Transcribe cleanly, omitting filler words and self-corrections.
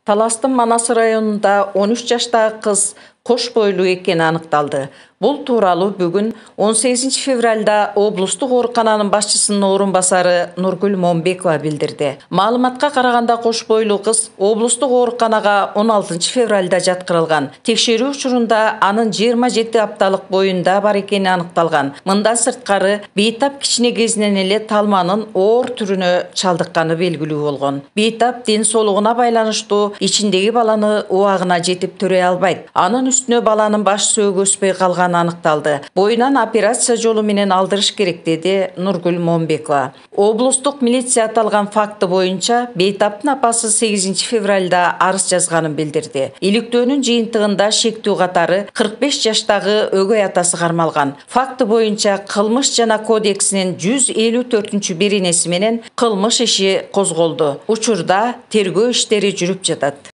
Таластын Манас районунда 13 жаштагы кыз кош бойлуу экени аныкталды. Бул тууралуу бүгүн 18 февралда облустук оорукананын башчысынын орун басары Нургүл Момбекова билдирди. Маалыматка караганда кош бойлуу кыз облустук ооруканага 16 февралда жаткырылган. Текшерүү учурунда анын 27 апталык боюнда бар экени аныкталган. Мындан сырткары бейтап кичине кезинен эле талманын оор түрүнө чалдыкканы белгилүү болгон. Бейтап ден соолугуна байланыштуу ичиндеги баланы убагына жетип төрөй албайт. Анын үстүнө баланын баш сөөгү өспөй калганы аныкталды. Боюнан операция жолу менен алдырыш керек, деди Нургүл Момбекова. Облустук милиция аталган факты боюнча бейтаптын апасы 8 февралда арыз жазганын билдирди. Иликтөөнүн жыйынтыгында шектүү катары 45 жаштагы өгөй атасы кармалган. Факты боюнча кылмыш жана кодексинин 154-беренеси менен кылмыш иши козголду. Учурда тергөө иштери жүрүп жатат.